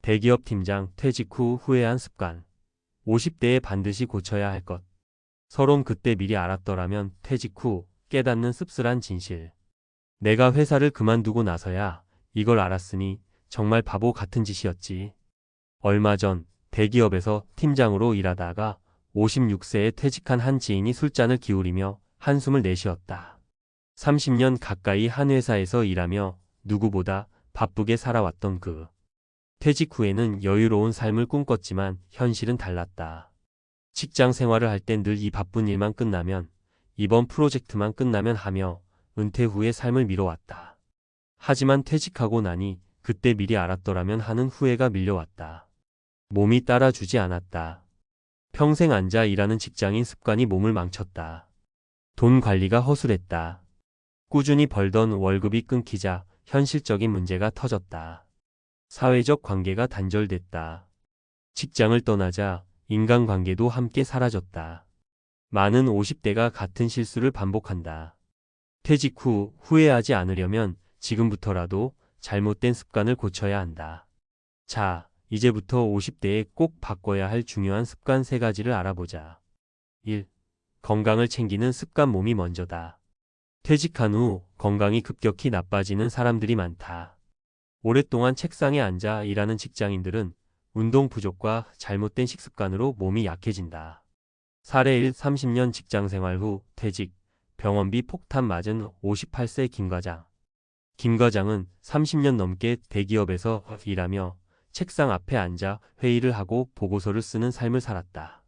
대기업 팀장 퇴직 후 후회한 습관. 50대에 반드시 고쳐야 할 것. 서론 그때 미리 알았더라면 퇴직 후 깨닫는 씁쓸한 진실. 내가 회사를 그만두고 나서야 이걸 알았으니 정말 바보 같은 짓이었지. 얼마 전 대기업에서 팀장으로 일하다가 56세에 퇴직한 한 지인이 술잔을 기울이며 한숨을 내쉬었다. 30년 가까이 한 회사에서 일하며 누구보다 바쁘게 살아왔던 그. 퇴직 후에는 여유로운 삶을 꿈꿨지만 현실은 달랐다. 직장 생활을 할 땐 늘 이 바쁜 일만 끝나면, 이번 프로젝트만 끝나면 하며 은퇴 후의 삶을 미뤄왔다. 하지만 퇴직하고 나니 그때 미리 알았더라면 하는 후회가 밀려왔다. 몸이 따라주지 않았다. 평생 앉아 일하는 직장인 습관이 몸을 망쳤다. 돈 관리가 허술했다. 꾸준히 벌던 월급이 끊기자 현실적인 문제가 터졌다. 사회적 관계가 단절됐다. 직장을 떠나자 인간관계도 함께 사라졌다. 많은 50대가 같은 실수를 반복한다. 퇴직 후 후회하지 않으려면 지금부터라도 잘못된 습관을 고쳐야 한다. 자, 이제부터 50대에 꼭 바꿔야 할 중요한 습관 3가지를 알아보자. 1. 건강을 챙기는 습관. 몸이 먼저다. 퇴직한 후 건강이 급격히 나빠지는 사람들이 많다. 오랫동안 책상에 앉아 일하는 직장인들은 운동 부족과 잘못된 식습관으로 몸이 약해진다. 사례 1. 30년 직장생활 후 퇴직, 병원비 폭탄 맞은 58세 김 과장. 김 과장은 30년 넘게 대기업에서 일하며 책상 앞에 앉아 회의를 하고 보고서를 쓰는 삶을 살았다.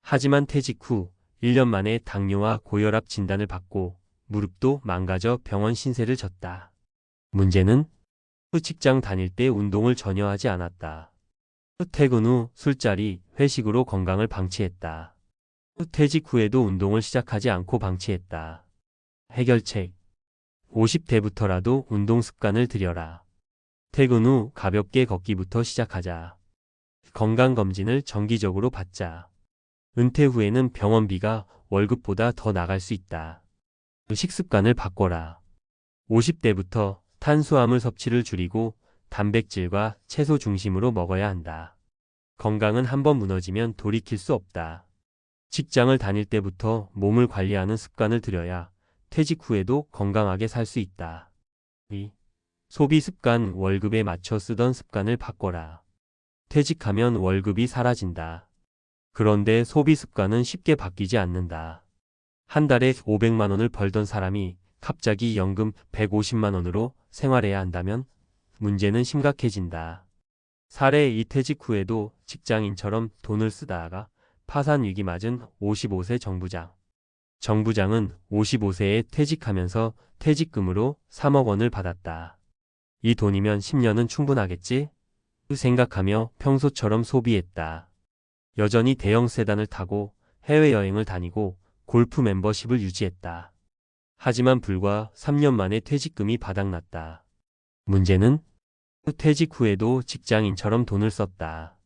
하지만 퇴직 후 1년 만에 당뇨와 고혈압 진단을 받고 무릎도 망가져 병원 신세를 졌다. 문제는 직장 다닐 때 운동을 전혀 하지 않았다. 퇴근 후 술자리, 회식으로 건강을 방치했다. 퇴직 후에도 운동을 시작하지 않고 방치했다. 해결책. 50대부터라도 운동 습관을 들여라. 퇴근 후 가볍게 걷기부터 시작하자. 건강검진을 정기적으로 받자. 은퇴 후에는 병원비가 월급보다 더 나갈 수 있다. 식습관을 바꿔라. 50대부터 탄수화물 섭취를 줄이고 단백질과 채소 중심으로 먹어야 한다. 건강은 한번 무너지면 돌이킬 수 없다. 직장을 다닐 때부터 몸을 관리하는 습관을 들여야 퇴직 후에도 건강하게 살 수 있다. 2. 소비 습관. 월급에 맞춰 쓰던 습관을 바꿔라. 퇴직하면 월급이 사라진다. 그런데 소비 습관은 쉽게 바뀌지 않는다. 한 달에 500만 원을 벌던 사람이 갑자기 연금 150만 원으로 생활해야 한다면 문제는 심각해진다. 사례 2. 퇴직 후에도 직장인처럼 돈을 쓰다가 파산 위기 맞은 55세 정부장. 정부장은 55세에 퇴직하면서 퇴직금으로 3억 원을 받았다. 이 돈이면 10년은 충분하겠지? 생각하며 평소처럼 소비했다. 여전히 대형 세단을 타고 해외여행을 다니고 골프 멤버십을 유지했다. 하지만 불과 3년 만에 퇴직금이 바닥났다. 문제는 퇴직 후에도 직장인처럼 돈을 썼다.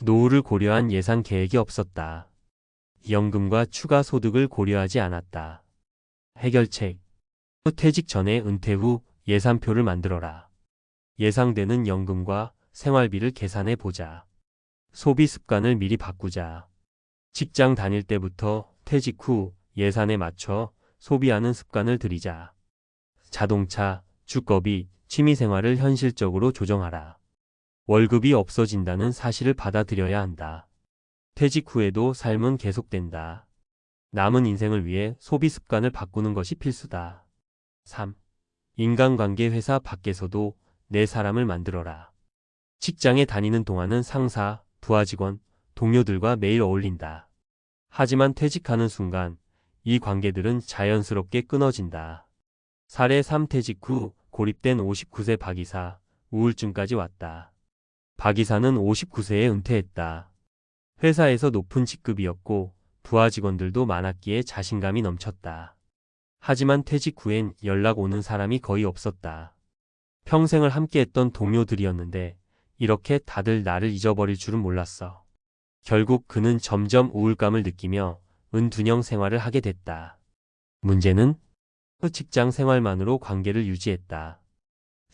노후를 고려한 예산 계획이 없었다. 연금과 추가 소득을 고려하지 않았다. 해결책. 퇴직 전에 은퇴 후 예산표를 만들어라. 예상되는 연금과 생활비를 계산해 보자. 소비 습관을 미리 바꾸자. 직장 다닐 때부터 퇴직 후 예산에 맞춰 소비하는 습관을 들이자. 자동차, 주거비, 취미생활을 현실적으로 조정하라. 월급이 없어진다는 사실을 받아들여야 한다. 퇴직 후에도 삶은 계속된다. 남은 인생을 위해 소비 습관을 바꾸는 것이 필수다. 3. 인간관계. 회사 밖에서도 내 사람을 만들어라. 직장에 다니는 동안은 상사, 부하 직원, 동료들과 매일 어울린다. 하지만 퇴직하는 순간 이 관계들은 자연스럽게 끊어진다. 사례 3. 퇴직 후 고립된 59세 박이사, 우울증까지 왔다. 박이사는 59세에 은퇴했다. 회사에서 높은 직급이었고 부하 직원들도 많았기에 자신감이 넘쳤다. 하지만 퇴직 후엔 연락 오는 사람이 거의 없었다. 평생을 함께했던 동료들이었는데 이렇게 다들 나를 잊어버릴 줄은 몰랐어. 결국 그는 점점 우울감을 느끼며 은둔형 생활을 하게 됐다. 문제는 직장 생활만으로 관계를 유지했다.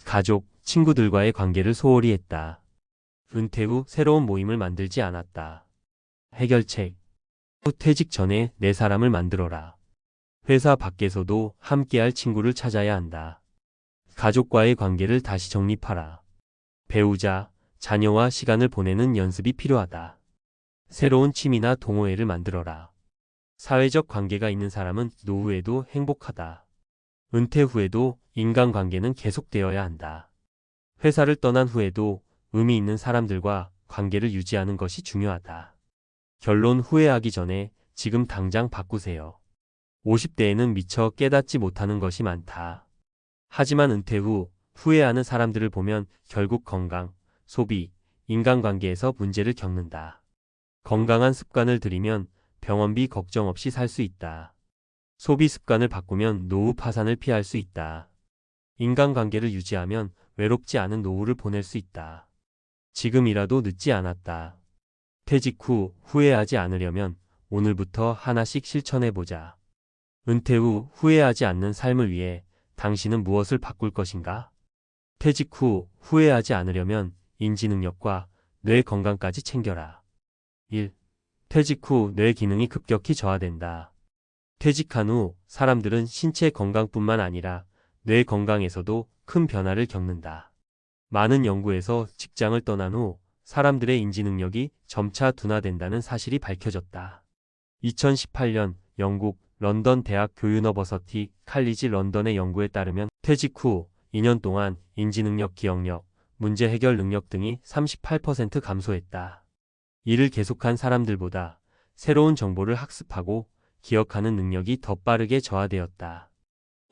가족, 친구들과의 관계를 소홀히 했다. 은퇴 후 새로운 모임을 만들지 않았다. 해결책. 퇴직 전에 내 사람을 만들어라. 회사 밖에서도 함께할 친구를 찾아야 한다. 가족과의 관계를 다시 정립하라. 배우자, 자녀와 시간을 보내는 연습이 필요하다. 새로운 취미나 동호회를 만들어라. 사회적 관계가 있는 사람은 노후에도 행복하다. 은퇴 후에도 인간관계는 계속되어야 한다. 회사를 떠난 후에도 의미 있는 사람들과 관계를 유지하는 것이 중요하다. 결론 후회하기 전에 지금 당장 바꾸세요. 50대에는 미처 깨닫지 못하는 것이 많다. 하지만 은퇴 후 후회하는 사람들을 보면 결국 건강, 소비, 인간관계에서 문제를 겪는다. 건강한 습관을 들이면 병원비 걱정 없이 살 수 있다. 소비 습관을 바꾸면 노후 파산을 피할 수 있다. 인간관계를 유지하면 외롭지 않은 노후를 보낼 수 있다. 지금이라도 늦지 않았다. 퇴직 후 후회하지 않으려면 오늘부터 하나씩 실천해보자. 은퇴 후 후회하지 않는 삶을 위해 당신은 무엇을 바꿀 것인가? 퇴직 후 후회하지 않으려면 인지 능력과 뇌 건강까지 챙겨라. 1. 퇴직 후 뇌 기능이 급격히 저하된다. 퇴직한 후 사람들은 신체 건강뿐만 아니라 뇌 건강에서도 큰 변화를 겪는다. 많은 연구에서 직장을 떠난 후 사람들의 인지 능력이 점차 둔화된다는 사실이 밝혀졌다. 2018년 영국 런던 대학 교유너버서티 칼리지 런던의 연구에 따르면 퇴직 후 2년 동안 인지 능력, 기억력, 문제 해결 능력 등이 38% 감소했다. 이를 계속한 사람들보다 새로운 정보를 학습하고 기억하는 능력이 더 빠르게 저하되었다.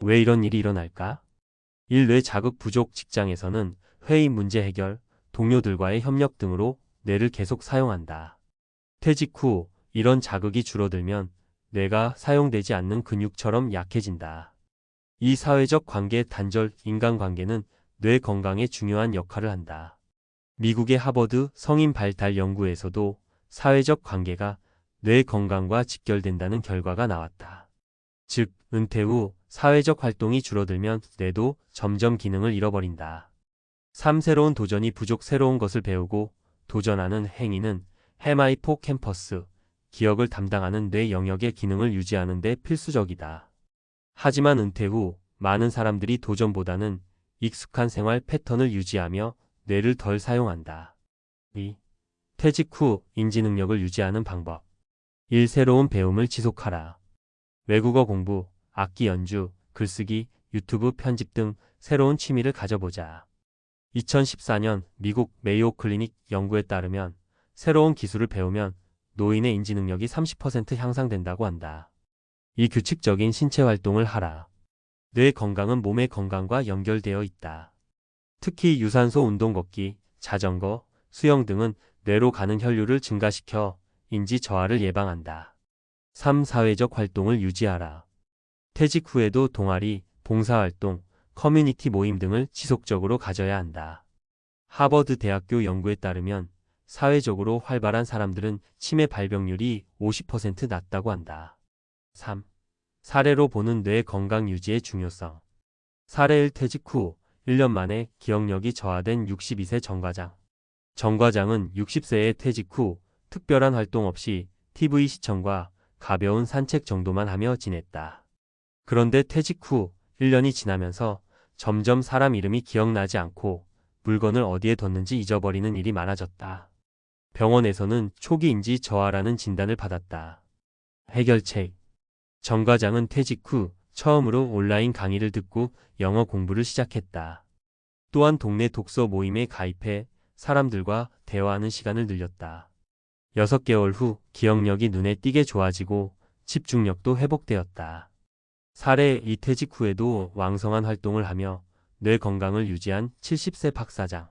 왜 이런 일이 일어날까? 1. 뇌 자극 부족. 직장에서는 회의 문제 해결, 동료들과의 협력 등으로 뇌를 계속 사용한다. 퇴직 후 이런 자극이 줄어들면 뇌가 사용되지 않는 근육처럼 약해진다. 이 사회적 관계 단절. 인간관계는 뇌 건강에 중요한 역할을 한다. 미국의 하버드 성인 발달 연구에서도 사회적 관계가 뇌 건강과 직결된다는 결과가 나왔다. 즉, 은퇴 후 사회적 활동이 줄어들면 뇌도 점점 기능을 잃어버린다. 3. 새로운 도전이 부족. 새로운 것을 배우고 도전하는 행위는 헤마이포캠퍼스, 기억을 담당하는 뇌 영역의 기능을 유지하는 데 필수적이다. 하지만 은퇴 후 많은 사람들이 도전보다는 익숙한 생활 패턴을 유지하며 뇌를 덜 사용한다. 2. 퇴직 후 인지 능력을 유지하는 방법. 1. 새로운 배움을 지속하라. 외국어 공부, 악기 연주, 글쓰기, 유튜브 편집 등 새로운 취미를 가져보자. 2014년 미국 메이오 클리닉 연구에 따르면 새로운 기술을 배우면 노인의 인지 능력이 30% 향상된다고 한다. 이 규칙적인 신체 활동을 하라. 뇌 건강은 몸의 건강과 연결되어 있다. 특히 유산소 운동 걷기, 자전거, 수영 등은 뇌로 가는 혈류를 증가시켜 인지 저하를 예방한다. 3. 사회적 활동을 유지하라. 퇴직 후에도 동아리, 봉사활동, 커뮤니티 모임 등을 지속적으로 가져야 한다. 하버드 대학교 연구에 따르면 사회적으로 활발한 사람들은 치매 발병률이 50% 낮다고 한다. 3. 사례로 보는 뇌 건강 유지의 중요성. 사례 1. 퇴직 후 1년 만에 기억력이 저하된 62세 정과장. 정과장은 60세에 퇴직 후 특별한 활동 없이 TV 시청과 가벼운 산책 정도만 하며 지냈다. 그런데 퇴직 후 1년이 지나면서 점점 사람 이름이 기억나지 않고 물건을 어디에 뒀는지 잊어버리는 일이 많아졌다. 병원에서는 초기 인지 저하라는 진단을 받았다. 해결책. 정 과장은 퇴직 후 처음으로 온라인 강의를 듣고 영어 공부를 시작했다. 또한 동네 독서 모임에 가입해 사람들과 대화하는 시간을 늘렸다. 6개월 후 기억력이 눈에 띄게 좋아지고 집중력도 회복되었다. 사례 2. 퇴직 후에도 왕성한 활동을 하며 뇌 건강을 유지한 70세 박 사장.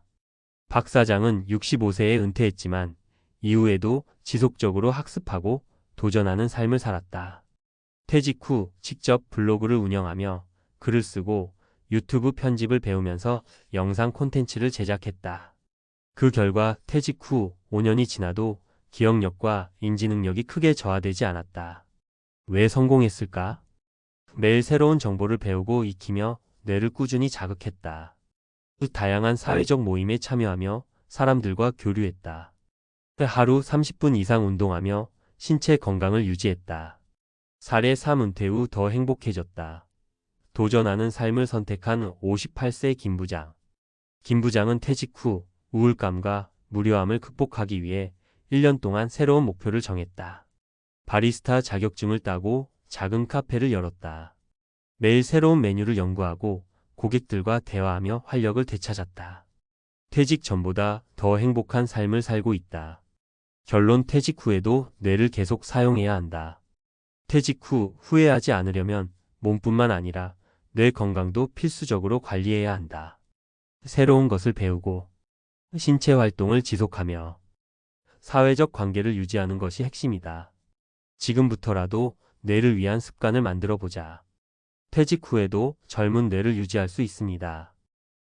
박 사장은 65세에 은퇴했지만 이후에도 지속적으로 학습하고 도전하는 삶을 살았다. 퇴직 후 직접 블로그를 운영하며 글을 쓰고 유튜브 편집을 배우면서 영상 콘텐츠를 제작했다. 그 결과 퇴직 후 5년이 지나도 기억력과 인지 능력이 크게 저하되지 않았다. 왜 성공했을까? 매일 새로운 정보를 배우고 익히며 뇌를 꾸준히 자극했다. 다양한 사회적 모임에 참여하며 사람들과 교류했다. 하루 30분 이상 운동하며 신체 건강을 유지했다. 사례 3. 은퇴 후 더 행복해졌다. 도전하는 삶을 선택한 58세 김 부장. 김 부장은 퇴직 후 우울감과 무료함을 극복하기 위해 1년 동안 새로운 목표를 정했다. 바리스타 자격증을 따고 작은 카페를 열었다. 매일 새로운 메뉴를 연구하고 고객들과 대화하며 활력을 되찾았다. 퇴직 전보다 더 행복한 삶을 살고 있다. 결론: 퇴직 후에도 뇌를 계속 사용해야 한다. 퇴직 후 후회하지 않으려면 몸뿐만 아니라 뇌 건강도 필수적으로 관리해야 한다. 새로운 것을 배우고 신체 활동을 지속하며 사회적 관계를 유지하는 것이 핵심이다. 지금부터라도 뇌를 위한 습관을 만들어 보자. 퇴직 후에도 젊은 뇌를 유지할 수 있습니다.